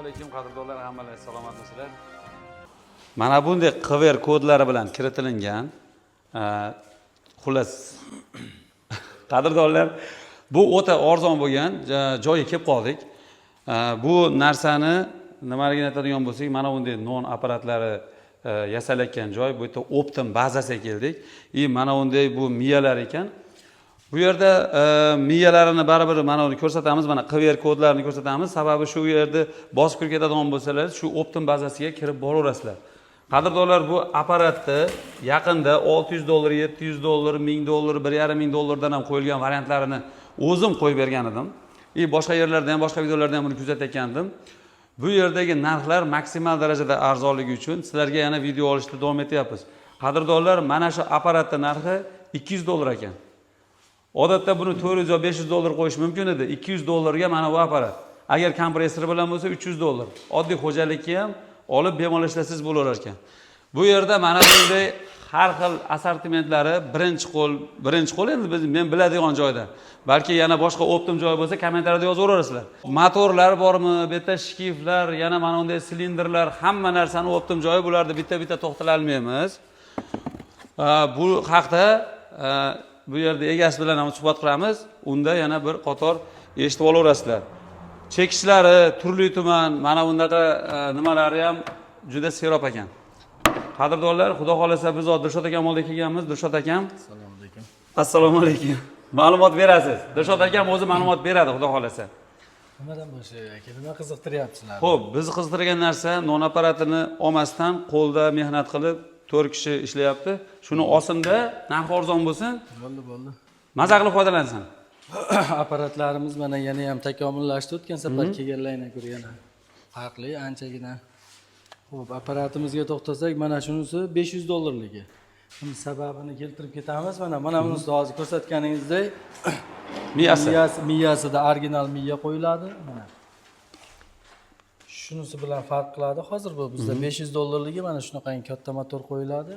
alaykum qadrdonlar, hammalar salomatmisizlar? Mana bunday QR kodlari bilan kiritilgan xullas qadrdonlar, bu o'ta arzon bo'lgan joyga kelib qoldik. Bu narsani nimaligini aytadigan bo'lsak, mana bunday non apparatlari yasalayotgan joy, bu yerda Optim bazasiga keldik. Mana bunday bu miyalar ekan. Bu yerda miyalarini baribir mana uni ko'rsatamiz, mana QR kodlarini ko'rsatamiz. Sababi shu yerda bosib kirib ketadigan bo'lsalar, shu Optim bazasiga kirib boraverasizlar. Qadrdonlar, bu apparatni yaqinda $600, $700, $1000, $1,500 ham qo'yilgan variantlarini o'zim qo'yib bergan edim. Boshqa yerlarda ham, boshqa videolarda ham buni kuzatayotgandim. Bu yerdagi narxlar maksimal darajada arzonligi uchun sizlarga yana video olishda davom etyapmiz. Qadrdonlar, mana shu apparatning narxi $200 ekan. Odatda buni $400 va $500 qo'yish mumkin edi. $200 ga mana bu apparat. Agar kompressor bilan bo'lsa $300. Oddiy xo'jalikka ham olib bemalol ishlasangiz bo'lar ekan. Bu yerda mana bunday har xil assortimentlari birinchi qo'l endi men biladigan joyda. Balki yana boshqa Optim joy bo'lsa kommentariyada yozaverasizlar. Motorlar bormi, bu yerda shkiflar, yana mana bunday silindrlar, hamma narsani Optim joyi, bularni bitta-bitta to'xtala olmaymiz. Bu haqda bu yerda egasi bilan ham suhbat qilamiz. Unda yana bir qator eshitib olaverasizlar. Chekishlari turli-tuman, mana bunaqa nimalari ham juda serob ekan. Qadrdonlar, xudo xolasa biz Dilshod akam oldiga kelganmiz. Dilshod akam, assalomu alaykum. Assalomu alaykum. Ma'lumot berasiz. Dilshod akam o'zi ma'lumot beradi, xudo xolasa. Nimadan boshlayapti? Nima qiziqtiryapsizlar? Xo'p, bizni qiziqtirgan narsa, non apparatini olmasdan qo'lda mehnat qilib 4 kishi ishlayapti. Shuni olsinda, narxi arzon bo'lsin. Bo'ldi. Maza qilib foydalansin. Apparatlarimiz mana yana ham takomillashdi. O'tgan safar kelganlarga ko'ra yana farqli, anchagina. Xo'p, apparatimizga to'xtasak, mana shunisi $500 ligi. Buni sababini keltirib ketamiz. Mana bunisi hozir ko'rsatganingizdek miyasida original miya qo'yiladi. Mana shunisi bilan farq qiladi. Hozir bu bizda $500 ligi mana shunaqangi katta motor qo'yiladi.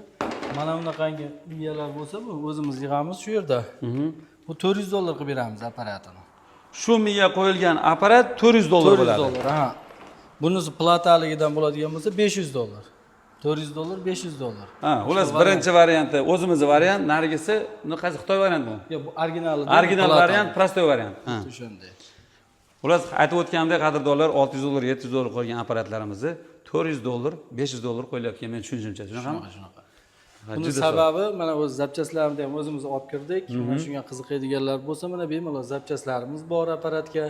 Mana bunaqangi miyalar bo'lsa, bu o'zimiz yig'amiz shu yerda. Bu $400 qilib beramiz apparatini. Shu miya qo'yilgan apparat $400 bo'ladi. $400, ha. Bunisi plataligidan bo'ladigan bo'lsa $500. $400, $500. Ha, xullas birinchi varianti o'zimizning variant, narigisi qaysi Xitoy varianti bu? Yo'q, bu originali. Original variant, prostoy variant. Ha. O'shanday. Xullas aytib o'tganimdek, qadrdonlar, $600, $700 qo'ygan apparatlarimizni $400, $500 qo'yilyapti. Men tushunishimcha, shunaqa. Buning sababi mana o'z zapchastlarimizni ham o'zimiz olib kirdik. Mana shunga qiziqadiganlar bo'lsa, mana bemalol zapchastlarimiz bor apparatga.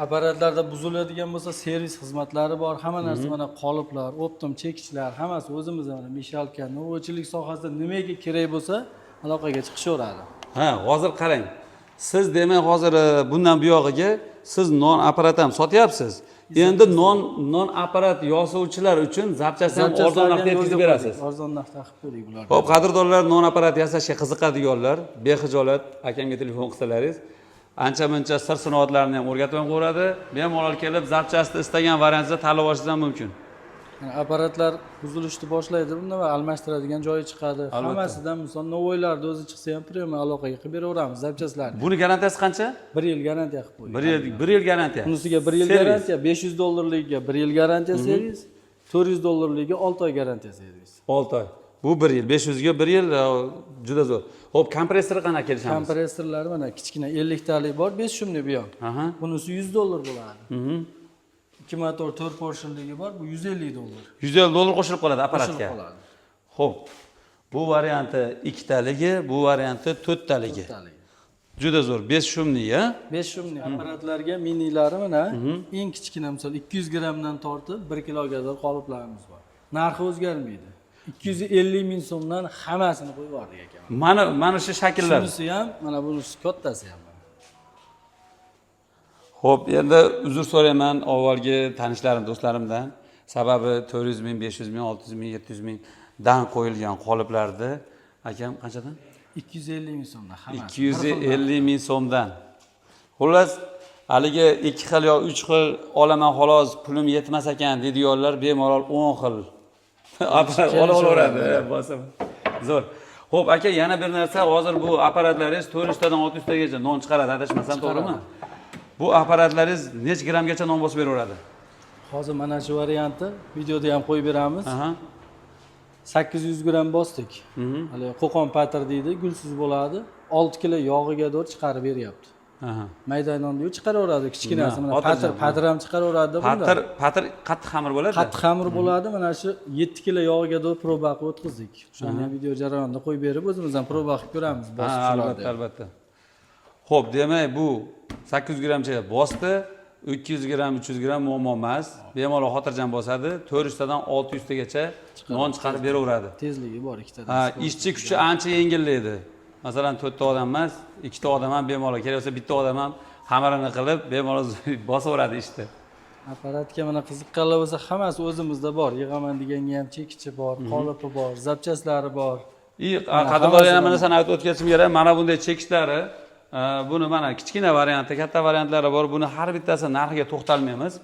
Apparatlarda buziladigan bo'lsa, servis xizmatlari bor. Hamma narsa mana qoliplar, Optim chekichlar, hammasi o'zimiz mana mishalka, novvochilik sohasida nimaga kerak bo'lsa, aloqaga chiqishaveradi. Ha, hozir qarang. Siz demak hozir bundan buyog'iga siz non apparat ham sotyapsiz. Endi non apparat yasovchilar uchun zapchasini ham arzon narxda yetkazib berasiz. Arzon narxda qilib qo'ydik bularni. Xo'p, qadrdonlar, non apparat yasashga qiziqadiganlar, bexijolat akamga telefon qilsalaringiz, ancha-muncha sir sinoatlarini ham o'rgatib qo'yadi. Bemalol kelib zapchasini istagan variantda tanlab olishingiz ham mumkin. Apparatlar buzilishni boshlaydi, bunda va almashtiradigan joyi chiqadi. Hammasidan misol novoylarni o'zi chiqsa ham prima aloqaga qilib beraveramiz zapchastlarni. Buni garantiyasi qancha? 1 yil garantiya qilib qo'ydik. 1 yil garantiya. Bunisiga 1 yil garantiya, $500 ligiga 1 yil garantiya servis, $400 ligiga 6 oy garantiya servis. 6 oy. Bu 1 yil, 500 ga 1 yil juda zo'r. Xo'p, kompressori qanaqa kelishamiz? Kompressorlar mana kichkina 50 talik bor, 5 shumli bu ham. Bunisi $100 bo'ladi. 2 motor 4 portionligi bor, bu $150. $150 qo'shilib qoladi apparatga. Xo'p. Bu varianti 2 taligi, bu varianti 4 taligi. Juda zo'r, 5 shumli, ha? 5 shumli apparatlarga minilari mana eng kichkina misol 200 grammdan tortib 1 kilogacha qoliplarimiz bor. Narxi o'zgarmaydi. 250 ming so'mdan hammasini qo'yib yubordik aka. Mana shu shakllar. Shunisi ham, mana bunisi kattasi ham. Xo'p, endi uzr so'rayman avvalgi tanishlarim, do'stlarimdan. Sababi 400 ming, 500 ming, 600 ming, 700 ming dan qo'yilgan qoliplarni akam qanchadan? 250 ming so'mdan hammasi. 250 ming so'mdan. Xullas, haligi 2 xil yo 3 xil olaman xolos, pulim yetmas ekan deydiganlar bemalol 10 xil olaveradi. Zo'r. Xo'p, aka, yana bir narsa, hozir bu apparatlaringiz 400 tadan 600 tagacha non chiqaradi, adashmasam, to'g'rimi? Bu apparatlaringiz necha grammgacha non bosib beraveradi? Hozir mana shu variantni videoda ham qo'yib beramiz. Aha. 800 gram bosdik. Hali qo'qon patr deydi, gulsiz bo'ladi. 6 kilo yog'iga doğru chiqarib beryapti. Aha. Mayda nonni chiqaraveradi, kichkinasi. Mana xotirjam. patr ham chiqaraveradi bunda. Patr qattiq xamir bo'ladi. Qattiq xamir bo'ladi. Mana shu 7 kilo yog'iga doğru proba qilib o'tkazdik. Shuni ham video jarayonida qo'yib berib, o'zimiz ham proba qilib ko'ramiz bosqichlarda. Albatta. Xo'p, demak bu 800 gramcha bosdi. 200 gram, 300 gram muammo emas. Bemalol xotirjam bosadi. 400 tadan 600 tagacha non chiqarib beraveradi. Tezligi bor ikkitadan. Ha, ishchi kuchi ancha yengillaydi. Masalan, 4 ta odam emas, 2 ta odam ham bemalol, kerak bo'lsa bitta odam ham xamirini qilib bemalol bosaveradi ishni. Apparatga mana qiziqqanlar bo'lsa, hammasi o'zimizda bor. Yig'aman deganga ham chekichi bor, qolipi bor, zapchaslari bor. Qadrdon yana mana sanab o'tkazishim kerak. Mana bunday chekishlari, buni mana kichkina varianti, katta variantlari bor. Buni har bittasi narxiga to'xtalmaymiz.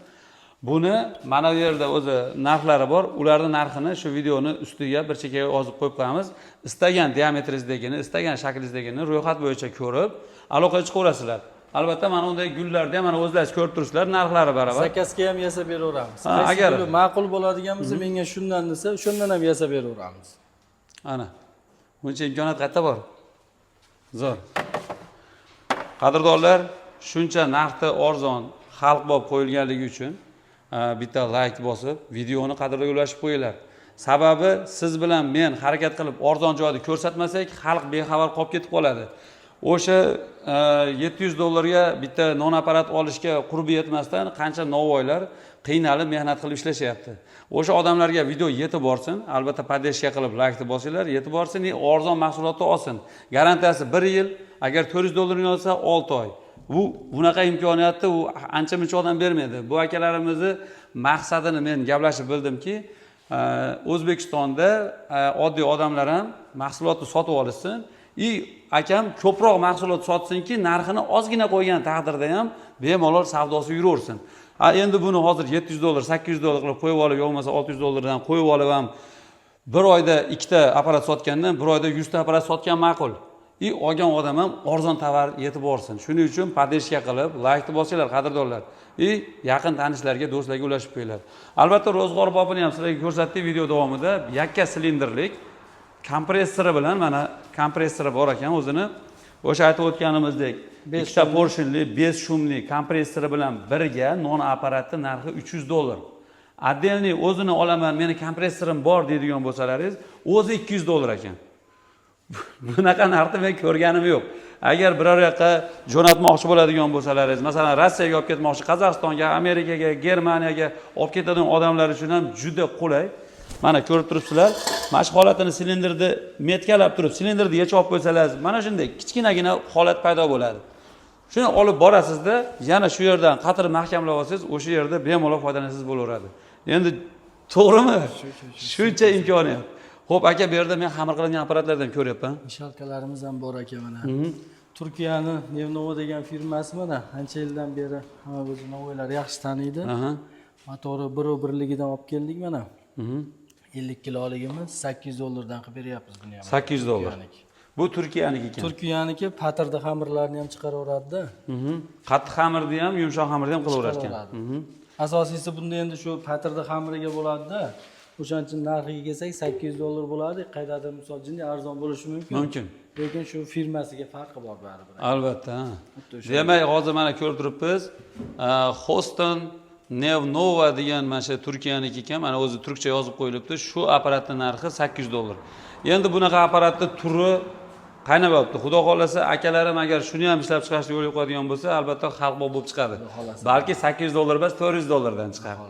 Buni mana bu yerda o'zi narxlari bor. Ularning narxini shu videoni ustiga bir chekkaga yozib qo'yib qo'yamiz. Istagan diametringizdagini, istagan shaklingizdagini ro'yxat bo'yicha ko'rib, aloqaga chiqaverasizlar. Albatta mana unday gullarda ham mana o'zlaringiz ko'rib turibsizlar, narxlari barobar. Zakazga ham yasab beraveramiz. Agar ma'qul bo'ladigan bo'lsa, menga shundan desa, shundan ham yasab beraveramiz. Ana. Buncha imkoniyat qayerda bor? Zo'r. Qadrdonlar, shuncha narxda arzon xalq bo'lib qo'yilganligi uchun bitta like bosib, videoni qadriga ulashib qo'yinglar. Sababi siz bilan men harakat qilib arzon joyda ko'rsatmasak, xalq bexabar qolib ketib qoladi. O'sha $700 bitta non apparat olishga qurbi yetmasdan qancha novvoylar qiynalib mehnat qilib ishlashyapti. O'sha odamlarga video yetib borsin, albatta podeshka qilib like bosinglar, yetib borsin, arzon mahsulotni olsin. Garantiyasi 1 yil, agar $400 olsa 6 oy. Bunaqa imkoniyatni u ancha-muncha odam bermaydi. Bu akalarimizni maqsadini men gaplashib bildimki, O'zbekistonda oddiy odamlar ham mahsulotni sotib olishsin. Akam ko'proq mahsulot sotsinki, narxini ozgina qo'ygan taqdirda ham bemalol savdosi yuraversin. Endi buni hozir $700, $800 qilib qo'yib olib, yo'qmasa $600 dan qo'yib olib ham bir oyda 2 ta apparat sotgandan bir oyda 100 ta apparat sotgan ma'qul. Olgan odam ham arzon tovar yetib borsin. Shuning uchun podeshka qilib, like bosinglar qadrdonlar. Yaqin tanishlarga, do'stlarga ulashib qo'yinglar. Albatta ro'zg'or bobini ham sizlarga ko'rsatdik video davomida. Yakka silindrlik kompressori bilan mana kompressori bor ekan o'zini. O'sha aytib o'tganimizdek, ikkita portionli 5 shumli kompressori bilan birga non apparati narxi $300. Отдельный o'zini olaman, meni kompressorim bor deydigan bo'lsalaringiz, o'zi $200 ekan. Bunaqa narxni men ko'rganim yo'q. Agar biror yoqqa jo'natmoqchi bo'ladigan bo'lsalaringiz, masalan, Rossiyaga olib ketmoqchi, Qozog'istonga, Amerikaga, Germaniyaga olib ketadigan odamlar uchun ham juda qulay. Mana ko'rib turibsizlar. Mana shu holatini silindrni metkalab turib, silindrni yechib olib qo'ysangiz, mana shunday kichkinagina holat paydo bo'ladi. Shuni olib borasizda, yana shu yerdan qatirib mahkamlab olsangiz, o'sha yerda bemalol foydalanasiz bo'laveradi. Endi to'g'rimi? Shuncha imkoniyat. Xo'p, aka, bu yerda men xamir qilingan apparatlardan ko'ryapman. Mishalkalarimiz ham bor aka mana. Turkiyani Nevnovo degan firmasi mana ancha yildan beri hamma o'zi novoylar yaxshi taniydi. Motori 1.1ligidan olib keldik mana. 50 kiloligimiz $800 dan qilib beryapmiz buni ham. $800. Bu Turkiyaniki ekan. Turkiyaniki patirda xamirlarni ham chiqaraveradi-da. Qattiq xamirni ham, yumshoq xamirni ham qilaverar ekan. Asosiysi bunda endi shu patirda xamiriga bo'ladi-da. O'shaning uchun narxiga kelsak $800 bo'ladi. Qaydadir misol uchun arzon bo'lishi mumkin. Mumkin. Lekin shu firmasiga farqi bor baribir. Albatta. Demak, hozir mana ko'rib turibmiz. Hoston Nevnovo degan mana shu Turkiyaniki ekan. Mana o'zi turkcha yozib qo'yilibdi. Shu apparatning narxi $800. Endi bunaqa apparatning turi qaynab yotibdi. Xudo xolasa, akalarim agar shuni ham ishlab chiqarishni yo'lga qo'yadigan bo'lsa, albatta xalq bo'lib chiqadi. Balki $800 emas, $400 dan chiqadi.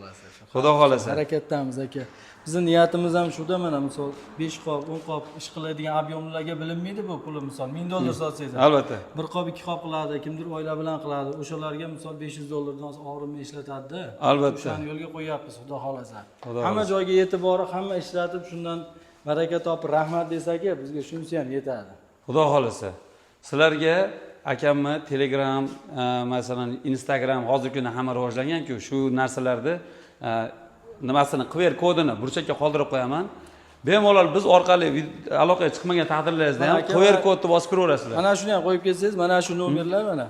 Xudo xolasa. Harakatdamiz aka. Bizning niyatimiz ham shuda, mana misol 5 qop, 10 qop ish qiladigan ob'yomlarga bilinmaydi bu puli, misol $1000 sotsangiz. Albatta. 1 qop, 2 qop qiladi, kimdir oila bilan qiladi. O'shalarga misol $500 dan og'rimni ishlatadi-da. Albatta. O'shani yo'lga qo'yapmiz, xudo xolasa. Hamma joyga yetib borib, hamma ishlatib, shundan baraka topib rahmat desak-a, bizga shunisi ham yetadi. Xudo xolasa. Sizlarga akamni Telegram, masalan, Instagram hozirgi kunda hamma rivojlangan-ku, shu narsalarni nimasini QR kodini burchakka qoldirib qo'yaman. Bemalol biz orqali aloqaga chiqmagan taqdirlaringizda ham QR kodni bosib kiraverasizlar. Mana shuni ham qo'yib kelsangiz, mana shu nomerlar mana.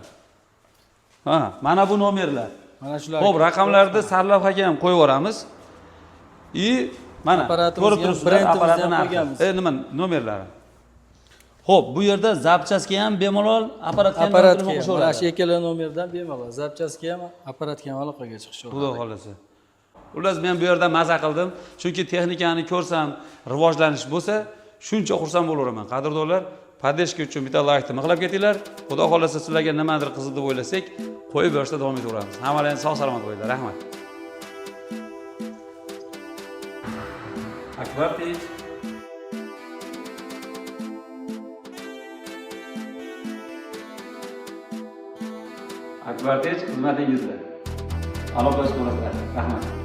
Mana bu nomerlar. Mana shular. Xo'p, raqamlarni sarlavhaga ham qo'yib yuboramiz. Mana Apparatimizni ko'rib ham, turibsizlar, brendimizni apparatni ham narxi. qo'yganmiz. Nima nomerlari? Xo'p, bu yerda zapchastga ham bemalol, apparatga ham Apparatga qo'shib ham. Mana shu yuboradi. ikkala nomerdan bemalol. Zapchastga ham, apparatga ham aloqaga chiqish Xudo xolasa. Xullas, men bu yerda maza qildim, chunki texnikani ko'rsam, rivojlanish bo'lsa, shuncha xursand bo'laman. Qadrdonlar, podдержка uchun bitta laykni mixlab ketinglar. Xudo xolasa sizlarga nimadir qiziq deb o'ylasak, qo'yib berishda davom etaveramiz. Hammalaringiz sog' salomat bo'linglar. Rahmat. Akbartich. Akbartich xizmatingizda. Aloqalashib qolasizlar. Rahmat.